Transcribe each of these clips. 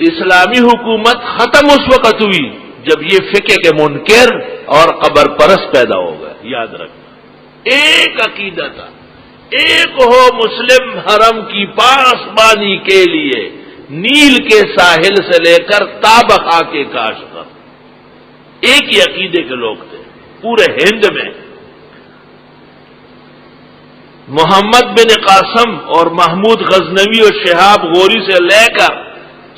اسلامی حکومت ختم اس وقت ہوئی جب یہ فقہ کے منکر اور قبر پرست پیدا ہو گئے. یاد رکھنا، ایک عقیدہ تھا، ایک ہو مسلم حرم کی پاسبانی کے لیے نیل کے ساحل سے لے کر تابخا کے کاشغر، ایک ہی عقیدے کے لوگ تھے پورے ہند میں. محمد بن قاسم اور محمود غزنوی اور شہاب غوری سے لے کر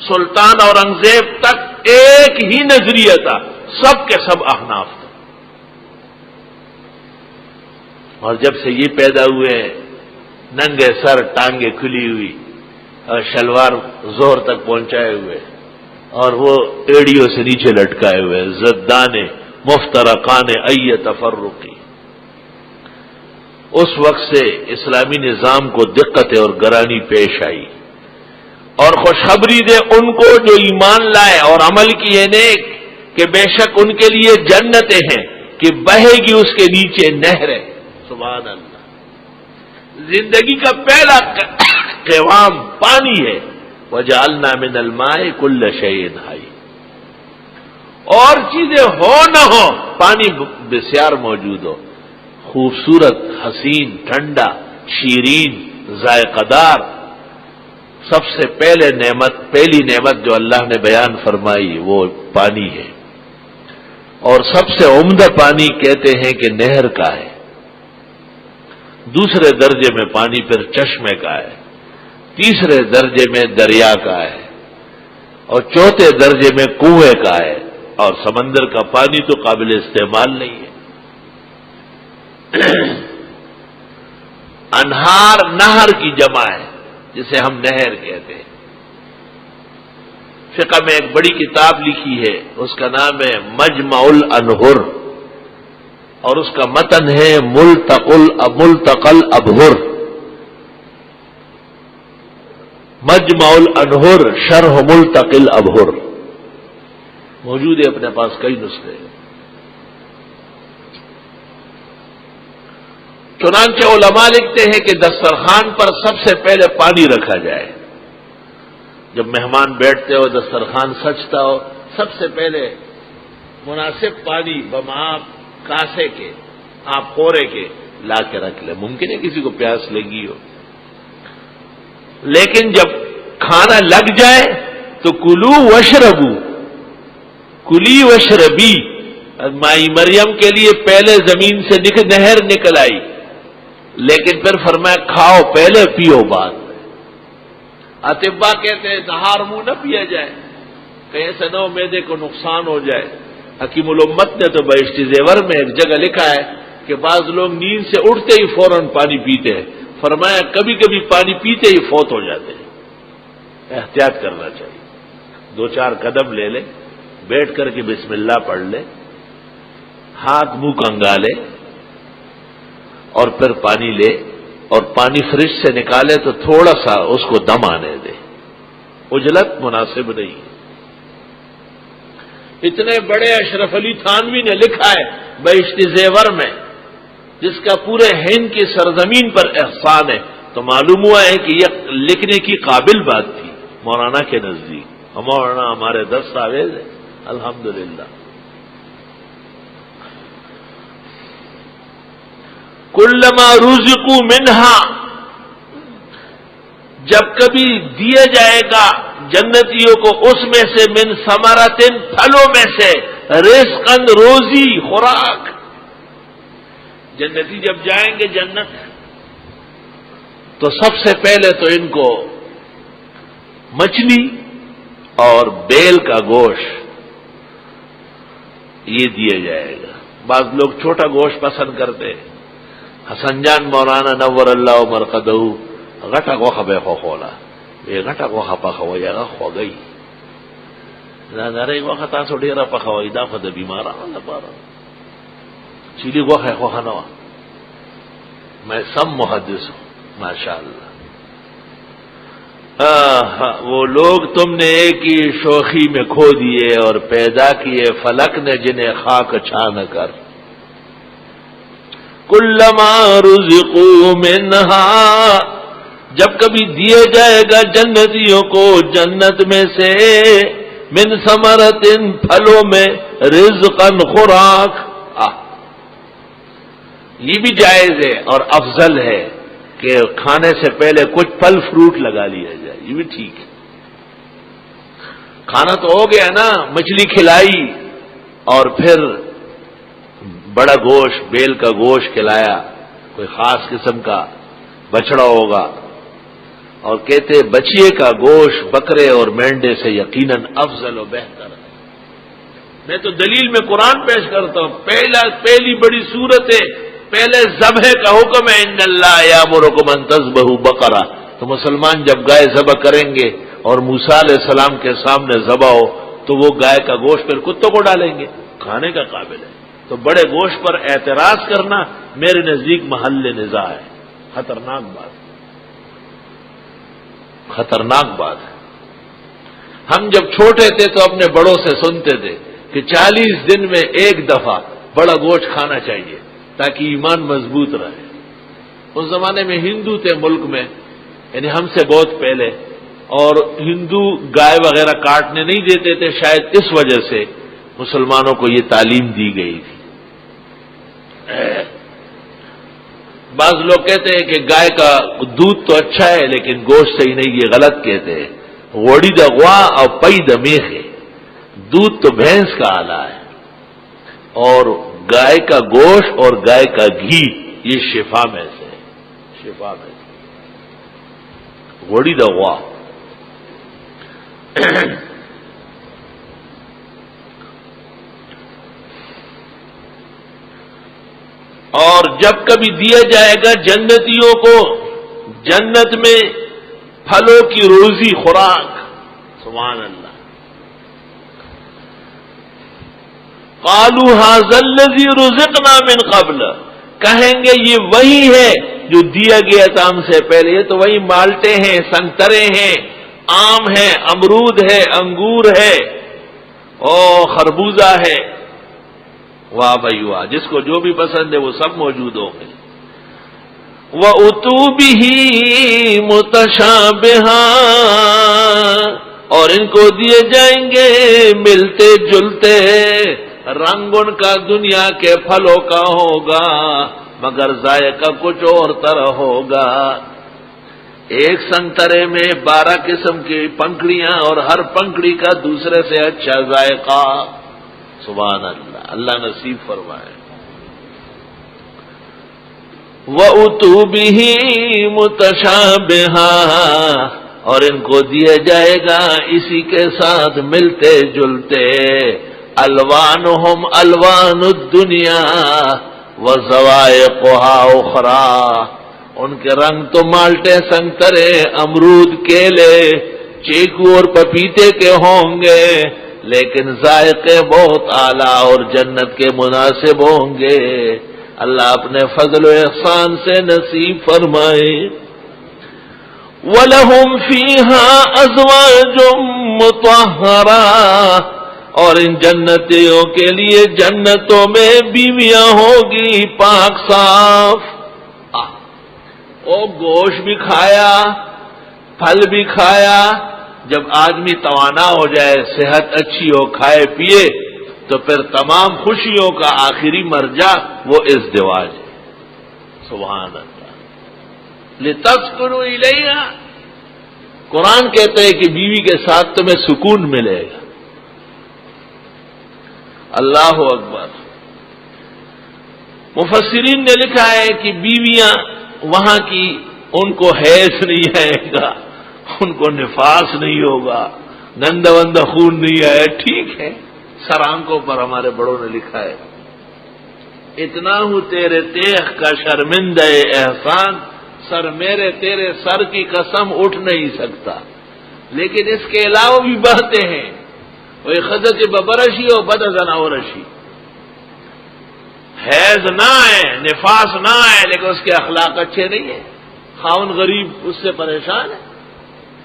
سلطان اورنگزیب تک ایک ہی نظریہ تھا، سب کے سب احناف تھے. اور جب سے یہ پیدا ہوئے ننگے سر، ٹانگیں کھلی ہوئی اور شلوار زور تک پہنچائے ہوئے اور وہ ایڑیوں سے نیچے لٹکائے ہوئے، زدان مفترقان ای تفرقی. اس وقت سے اسلامی نظام کو دقت اور گرانی پیش آئی. اور خوشخبری دے ان کو جو ایمان لائے اور عمل کیے نیک کہ بے شک ان کے لیے جنتیں ہیں کہ بہے گی اس کے نیچے نہریں. سبحان اللہ. زندگی کا پہلا قوام پانی ہے. وجعلنا من الماء كل شيء حي. اور چیزیں ہو نہ ہو، پانی بسیار موجود ہو، خوبصورت، حسین، ٹھنڈا، شیرین، ذائقہ دار. سب سے پہلی نعمت جو اللہ نے بیان فرمائی وہ پانی ہے. اور سب سے عمدہ پانی کہتے ہیں کہ نہر کا ہے. دوسرے درجے میں پانی پھر چشمے کا ہے، تیسرے درجے میں دریا کا ہے، اور چوتھے درجے میں کنویں کا ہے. اور سمندر کا پانی تو قابل استعمال نہیں ہے. انہار نہر کی جمع ہے جسے ہم نہر کہتے ہیں. فقہ میں ایک بڑی کتاب لکھی ہے، اس کا نام ہے مجمع الانہر، اور اس کا متن ہے ملتقل ابہر. مجمع الانہر شرح ملتقل ابہر موجود ہے اپنے پاس، کئی نسخے. چنانچہ علماء لکھتے ہیں کہ دسترخوان پر سب سے پہلے پانی رکھا جائے. جب مہمان بیٹھتے ہو، دسترخوان سجتا ہو، سب سے پہلے مناسب پانی بمعاب کاسے کے، آپ خورے کے لا کے رکھ لیں. ممکن ہے کسی کو پیاس لگی ہو، لیکن جب کھانا لگ جائے تو کلو وشربو، کلی وشربی. مائی مریم کے لیے پہلے زمین سے نہر نکل آئی، لیکن پھر فرمایا کھاؤ پہلے پیو بعد میں. اطباء کہتے ہیں نہار منہ نہ پیا جائے، کہیں ایسا نہ ہو معدے کو نقصان ہو جائے. حکیم الامت نے تو بہشتی زیور میں ایک جگہ لکھا ہے کہ بعض لوگ نیند سے اٹھتے ہی فوراً پانی پیتے ہیں. فرمایا کبھی کبھی پانی پیتے ہی فوت ہو جاتے ہیں. احتیاط کرنا چاہیے. 2-4 قدم لے لے، بیٹھ کر کے بسم اللہ پڑھ لے، ہاتھ منہ کنگالے اور پھر پانی لے، اور پانی فریج سے نکالے تو تھوڑا سا اس کو دم آنے دے. اجلت مناسب نہیں. اتنے بڑے اشرف علی تھانوی نے لکھا ہے بہشتی زیور میں، جس کا پورے ہند کی سرزمین پر احسان ہے، تو معلوم ہوا ہے کہ یہ لکھنے کی قابل بات تھی مولانا کے نزدیک. مولانا ہمارے دستاویز ہے الحمدللہ. کلما رزقوا منہا، جب کبھی دیا جائے گا جنتیوں کو اس میں سے، من ثمرۃ، پھلوں میں سے، رزقاً، روزی، خوراک. جنتی جب جائیں گے جنت تو سب سے پہلے تو ان کو مچھلی اور بیل کا گوشت یہ دیا جائے گا. بعض لوگ چھوٹا گوشت پسند کرتے ہیں. حسن جان مولانا نور اللہ مرقدہ غٹا غوخه به خوخولا وی غټه غوخه پخوي هغه خوږی دا نری غوخه تاسو ډیره پخوي دا خو د بیمارانو لپاره چیلی غوخه خوخه نه میں سم محدث ہوں ماشاءاللہ. وہ لوگ تم نے ایک ہی شوخی میں کھو دیے اور پیدا کیے فلک نے جنہیں خاک چھان کر. کلما رزقوا منہا جب کبھی دیا جائے گا جنتیوں کو جنت میں سے من ثمرۃ پھلوں میں رزقا خوراک، یہ بھی جائز ہے اور افضل ہے کہ کھانے سے پہلے کچھ پھل فروٹ لگا لیا جائے، یہ بھی ٹھیک ہے۔ کھانا تو ہو گیا نا، مچھلی کھلائی اور پھر بڑا گوشت، بیل کا گوشت کھلایا، کوئی خاص قسم کا بچڑا ہوگا، اور کہتے بچیے کا گوشت بکرے اور مینڈے سے یقیناً افضل و بہتر ہے۔ میں تو دلیل میں قرآن پیش کرتا ہوں، پہلی بڑی صورت ہے، پہلے ذبح کا حکم ہے، ان اللہ یامرکم ان تذبحوا بقرہ، تو مسلمان جب گائے ذبح کریں گے اور موسیٰ علیہ السلام کے سامنے ذبح ہو تو وہ گائے کا گوشت پھر کتوں کو ڈالیں گے، کھانے کا قابل ہے۔ تو بڑے گوشت پر اعتراض کرنا میرے نزدیک محل نزاع ہے، خطرناک بات، خطرناک بات ہے۔ ہم جب چھوٹے تھے تو اپنے بڑوں سے سنتے تھے کہ 40 دن میں ایک دفعہ بڑا گوشت کھانا چاہیے تاکہ ایمان مضبوط رہے۔ اس زمانے میں ہندو تھے ملک میں، یعنی ہم سے بہت پہلے، اور ہندو گائے وغیرہ کاٹنے نہیں دیتے تھے، شاید اس وجہ سے مسلمانوں کو یہ تعلیم دی گئی تھی۔ بعض لوگ کہتے ہیں کہ گائے کا دودھ تو اچھا ہے لیکن گوشت صحیح نہیں، یہ غلط کہتے ہیں۔ غوڑی دا غوا اور پئی دا میخ ہے، دودھ تو بھینس کا آلہ ہے، اور گائے کا گوشت اور گائے کا گھی یہ شفا میں سے ہے، شفا میں سے۔ غوڑی دا غوا اور جب کبھی دیا جائے گا جنتیوں کو جنت میں پھلوں کی روزی خوراک، سبحان اللہ، قالوا ھذا الذی رزقنا من قبل، کہیں گے یہ وہی ہے جو دیا گیا تھا ہم سے پہلے، یہ تو وہی مالٹے ہیں، سنترے ہیں، آم ہے، امرود ہے، انگور ہے، اور خربوزہ ہے، واہ بھائی واہ، جس کو جو بھی پسند ہے وہ سب موجود ہوں گے۔ وَأُتُوا بِهِ مُتَشَابِهًا، اور ان کو دیے جائیں گے ملتے جلتے، رنگ ان کا دنیا کے پھلوں کا ہوگا مگر ذائقہ کچھ اور طرح ہوگا۔ ایک سنترے میں 12 قسم کی پنکھڑیاں اور ہر پنکھڑی کا دوسرے سے اچھا ذائقہ، سبحان اللہ، اللہ نصیب فرمائے۔ وَأُتُوا بِهِ مُتَشَابِهًا، اور ان کو دیا جائے گا اسی کے ساتھ ملتے جلتے، الوانہم الوان الدنیا وذوائقها اخرى، ان کے رنگ تو مالٹے، سنگترے، امرود، کیلے، چیکو اور پپیتے کے ہوں گے، لیکن ذائقے بہت اعلیٰ اور جنت کے مناسب ہوں گے۔ اللہ اپنے فضل و احسان سے نصیب فرمائے۔ وَلَهُمْ فِيهَا أَزْوَاجٌ مُطَهَّرَةٌ، اور ان جنتیوں کے لیے جنتوں میں بیویاں ہوگی پاک صاف۔ گوشت بھی کھایا، پھل بھی کھایا، جب آدمی توانا ہو جائے، صحت اچھی ہو، کھائے پیے، تو پھر تمام خوشیوں کا آخری مرجع وہ ازدواج ہے، سبحان اللہ۔ لِتَسْكُنُوا إِلَيْهَا، قرآن کہتے ہیں کہ بیوی کے ساتھ تمہیں سکون ملے گا، اللہ اکبر۔ مفسرین نے لکھا ہے کہ بیویاں وہاں کی ان کو حیض نہیں آئے گا، ان کو نفاس نہیں ہوگا، گندا وندہ خون نہیں آئے، ٹھیک ہے، سر آنکھوں پر ہمارے بڑوں نے لکھا ہے، اتنا ہوں تیرے تیغ کا شرمندہ احسان، سر میرے تیرے سر کی قسم اٹھ نہیں سکتا۔ لیکن اس کے علاوہ بھی باتیں ہیں، وہ خدت ببرشی اور بدزنا ورشی، حیض نہ آئے، نفاس نہ آئے، لیکن اس کے اخلاق اچھے نہیں ہیں، خاون غریب اس سے پریشان ہے۔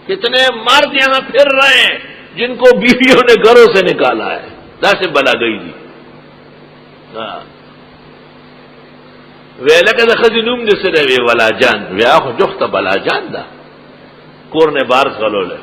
کتنے مرد یہاں پھر رہے ہیں جن کو بیویوں نے گھروں سے نکالا ہے، سے بلا گئی دی۔ لکه د ښځې نوم دې څه دی؟ وی ولا جان. وی خو جوخته بلا جان ده، کور نه بار غلوله.